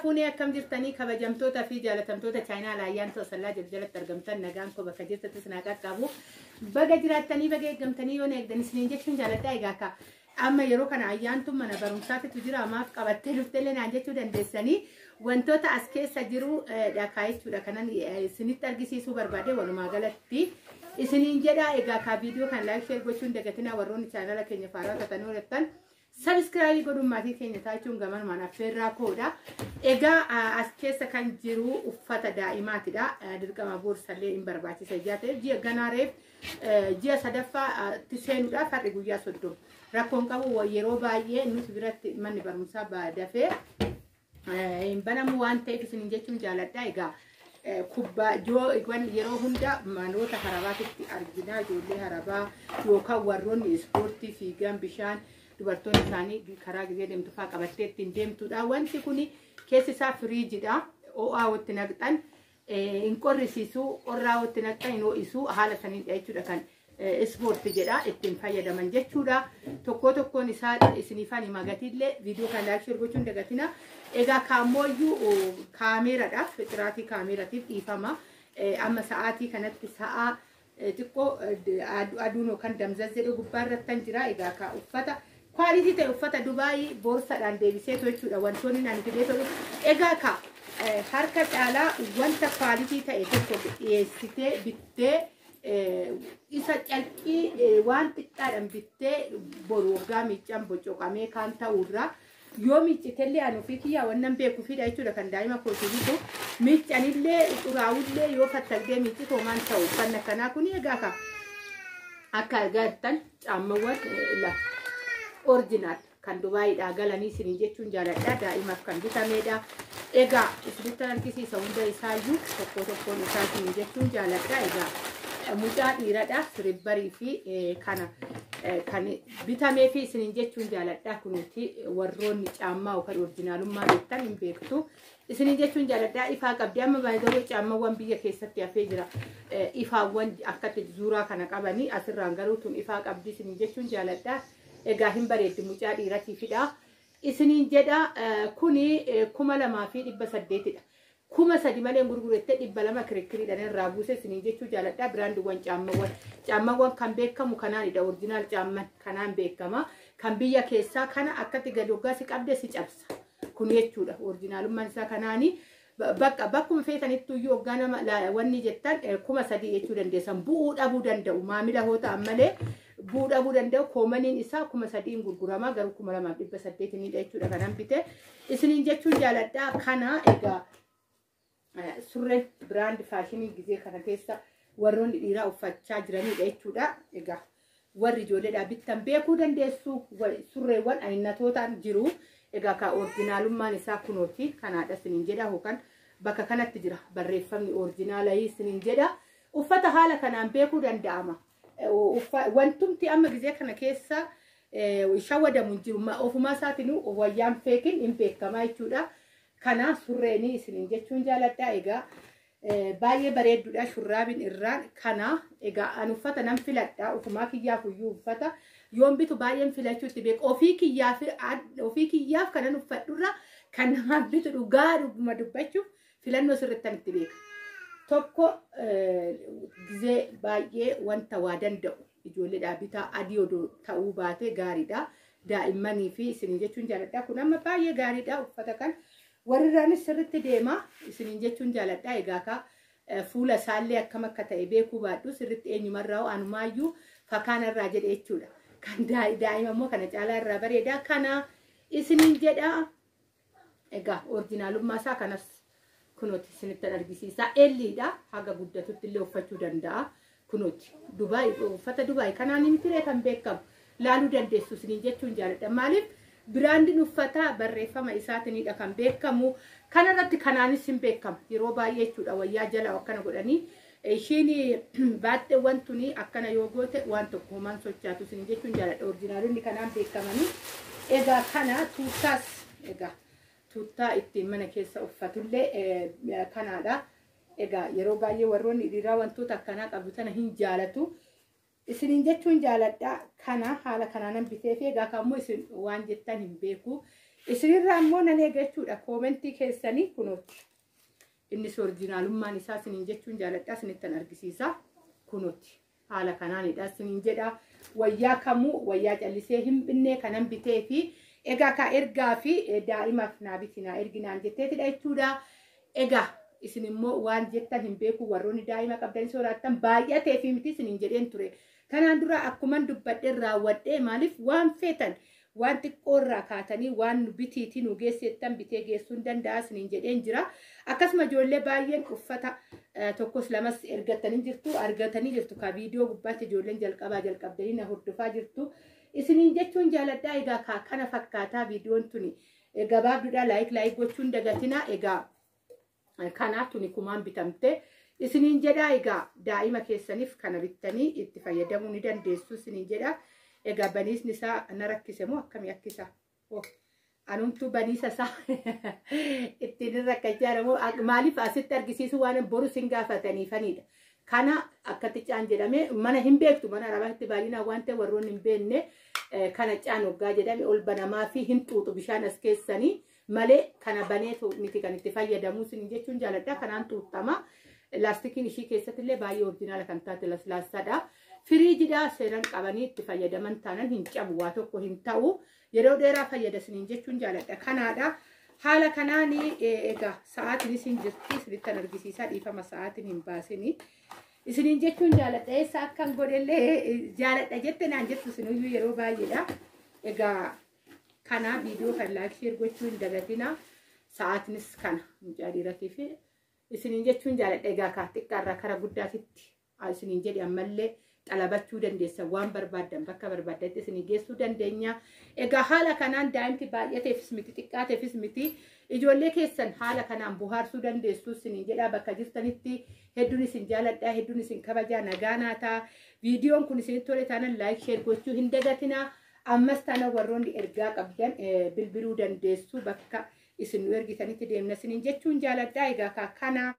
fuunee akkam jirtanii kabajamtoota fi jaalatamtoota chaayinaa laayyaan toosallaa jalatti argamtan nagaan ko bakka jirtatti sinaa qaqqabu baga jiraattanii baga eeggamtanii yoo eegdan isiniin jechuun jaaladhaa egaa ka amma yeroo kana ayyaantu mana barumsaatitu jira amaaf qabattee dhufteellee naan jechuu dandeessanii wantoota as keessa jiru dhakaa jechuudha kanan isinitti argisiisuu barbaade walumaa galatti isiniin jedha egaa ka viidiyoo kan laayik sheer gochuun dagatinaa warroonni chaanala keenya faaraa tatanii oolatan subscribe godhumaatii keenya taachuun gaman mana feerraa kooda egaa as keessa kan jiru uffata daa'imaatidha dirqama boorsallee hin barbaachisa jaate ji'a ganaareef ji'a sadaffaa tiseenuudha farri guyyaa 30 rakkoon qabu yeroo baay'ee nuti biratti manni barumsaa baadafee hin banamu waan ta'eef isin jechuun jaaladha egaa kubbaa yeroo hunda manoota harabaatitti argina ijoollee harabaa yookaan warroonni ispoortii fiigan bishaan dubartoonni isaanii karaa gizee deemtu fa'aa qabattee ittiin deemtuudha. Wanti kun keessi isaa firiijidha. Ho'aa watti naqxan hin qorrisiisu, qorraa watti naqxan hin ho'isuu haala saniidha jechuudha kan ispoortii jedha ittiin fayyadaman jechuudha. Tokkoon isaa isiniifaan hima gatiillee viidiyoo kan laayik sheer gochuun dagatina. Egaa kaamooyyuu kaameeraadhaaf xiraatii kaameeratiif dhiifama. Amma sa'aatii kanatti sa'a xiqqoo aduun yookaan damzaz jedhu gubbaarrattan jira. Egaa ka uffata quality ta'e uffata Dubaayii boorsaadhaan deebisee jechuudha wantoonni naan fidee tolu egaa ka harka caalaa wanta quality ta'e tokko dhiyeessitee bittee isa calqii waan xiqqaadhaan bittee boru waggaa miiccan bocoqamee kan ta'urraa yoo miiccitellee anu fi kiyyaa wannan beeku fida jechuudha kan daa'ima kootii bitu miiccanillee xuraawullee yoo fattagdee miiccitoo maan ta'u kan akkanaa kun egaa ka akka argattan caammawwan la original kan Dubaayiidhaa galanii isin jechuun jaaladha daa'imaaf kan bitameedha egaa isinitti argisiisa hunda isaayyuu tokkoon isaa isin jechuun jaaladha egaa mucaa dhiiradha siribbarii fi kana kan bitamee fi isin jechuun jaaladha kunuuti warroonni caammaa yookaan originaalummaa jettan hin beektu isin jechuun jaaladha ifaa qabdi amma baay'ee caammaawwan biyya keessatti hafee jira ifaawwan akkatti zuuraa kana qabanii asirraan garuutuun ifaa qabdi isin jechuun jaaladha egaa hin bareeddi mucaa dhiiratiifidha isiniin jedha kuni 2,800dha 3,000 malee gurgurettee 200 kirikiriidhaan irraa buuse isiniin jechuu jaaladha biraandiiwwan caammaawwan kan beekamu kanaanidha oriijinaal caamman kanaan beekama kan biyya keessaa kana akkatti gadoggaa si qabde si cabsa kun jechuudha oriijinaalummaan isaa kanaani bakkuma feetanitti iyyuu hoggaa nama wanni jettan 3,000 jechuu dandeessan bu'uu dhabuu danda'u maamila hoo ta'an malee bu'uu dhabuu danda'u koomaniin isaa 3,000 gurgurama garuu 2,800 jechuudha kanan bite isiniin jechuun jaaladha kana egaa surreen biraand faashinii gizee kana keessa warroonni dhiiraa uffachaa jiranidha jechuudha egaa warri ijoolleedhaa bittan beekuu dandeessu surreewwan aynatootaan jiru egaa ka oriijinaalummaan isaa kunooti kanaadha isiniin jedha yookaan bakka kanatti jira barreeffamni oriijinaalaa isiniin jedha uffata haala kanaan beekuu danda'ama wantumti amma gizee kana keessa shawwadamu jiru ofumaa isaatiin wayyaan feekin hin beekamaa jechuudha kana surreeni isiniin jechuun jaaladha egaa baay'ee bareedduudha shurraabiin irraan kana egaa an uffata nan filadha ofumaa kiyyaaf iyyuu uffata yoon bitu baay'een filachuutti beeku ofii kiyyaaf kanan uffadhurra kan namaan bitu dhugaadhuma dubbachuuf filannoo sirrittan itti beeka tokko gizee baay'ee wanta waa danda'u ijoolleedhaa bitaa adii odoo ta'uu baate gaariidha daa'immanii fi isin jechuun jaaladha kun amma baay'ee gaariidha uffata kan warrirraanis sirritti deema isin jechuun jaaladha egaa ka fuula isaallee akkam akka ta'e beekuu baadhu sirritti eenyumarraa anumaayyuu fakkaanarraa jedhe jechuudha kan daa'ima immoo kana caalaa irraa bareeda kana isiniin jedha egaa oriijinaalummaa isaa kanas kunooti isinitti argisiisa elliidha haga guddatutti illee uffachuu danda'a kunooti Dubaay uffata Dubaay kanaan miti kan beekamu laaluu dandeessu isiniin jechuun jaaladha maaliif biraandiin uffataa barreeffama isaatinidha kan beekamu kanarratti kanaanis hin beekama yeroo baay'ee jechuudha wayyaa jala akkana godhanii ishiin baatte wantuni akkana yoo goote waan tokko homaan sochaatu isin jechuun jaaladha oriijinaalonni kanaan beekamanii egaa kana tuutaas egaa tuutaa ittiin mana keessa uffatullee kanaadha egaa yeroo baay'ee warroonni dhiiraa wantoota akkanaa qabu tana hin jaalatu isiniin jechuun jaaladha kana haala kanaanan bitee fi egaa kammoo isin waan jettan hin beeku isinirraa immoo nan eeggachuudha koomentii keessanii kunooti innis orijinaalummaan isaa isiniin jechuun jaaladhaa isinittan argisiisa kunooti haala kanaanidha isiniin jedha wayyaa kamuu wayyaa callisee hin binnee kanan bitee fi egaa ka ergaa fi daa'imaaf naa bitinaa erginaan jetteetidha jechuudha egaa isin immoo waan jettan hin beeku warroonni daa'ima qabdanii soraattan baay'atee fi miti isiniin jedheen ture kanaan dura akkuman dubbadhee raawwadhee maaliif waan feetan waan xiqqoorraa kaatanii waan bitiitii nu geessettan bitee geessuu hin danda'a isiniin jedheen jira akkasuma ijoollee baay'een uffata tokkos lamas argatanii jirtu ka viidiyoo gubbaatti ijoolleen jalqabdanii na hordofaa jirtu isiniin jechuun jaaladhaa egaa kana fakkaataa viidiyoon tuni gabaabduudha laayik gochuun dagatina egaa kanaaf tuni kumaan bitamte isiniin jedhaa egaa daa'ima keessaniif kana bittanii itti fayyadamuu ni dandeessu isiniin jedha egaa baniisni isaa na rakkise moo akkamii akkisa anumtuu baniisa isaa ittiin rakkachaa moo maaliif asitti argisiisu waan boru sin gaafataniifanidha kana akkatti caan jedhame mana hin beektu mana arabaatti baay'inaan waan ta'e warroonni hin beekne kana caan hoggaa jedhame ol banamaa fi hin xuuxu bishaan as keessanii malee kana baneetu miti kan itti fayyadamuu isin jechuun jaaladhaa kanaan xuuxama laastikiin ishii keessatti illee baay'ee orijinaala kan taate laslaasaadha firiijidhaa seeran qabanii itti fayyadaman taanan hin cabu waa tokko hin ta'u yeroo dheeraa fayyada isin jechuun jaaladha kanaadha haala kanaanii egaa sa'aatiin isin jirti isinittan argisiisaa dhiifama sa'aatiin hin baasini isiniin jechuun jaaladha eessa akkan godhellee jaaladha jette naan jettu isinuyyuu yeroo baay'eedha egaa kana viidiyoo kan laayik sheer gochuu hin dagatina sa'aatinis kana mucaa dhiiratii fi isiniin jechuun jaaladha egaa xiqqaarraa kara guddaatitti isiniin jedhi ammallee xalabachuu dandeessa waan barbaadan bakka barbaadatti isinii geessuu dandeenya egaa haala kanaan daa'imti baay'ateefis miti xiqqaateefis miti ijoollee keessan haala kanaan bohaarsuu dandeessu isiniin jedhaa bakka jirtanitti hedduun isin jaaladhaa hedduun isin kabajaa nagaa naataa viidiyoon kun isinitti tole taanan laayik sheer gochuu hin dagatina ammas taana warroonni ergaa qabdan bilbiluu dandeessu bakka isin nu ergitanitti deemna isiniin jechuun jaaladhaa egaa kana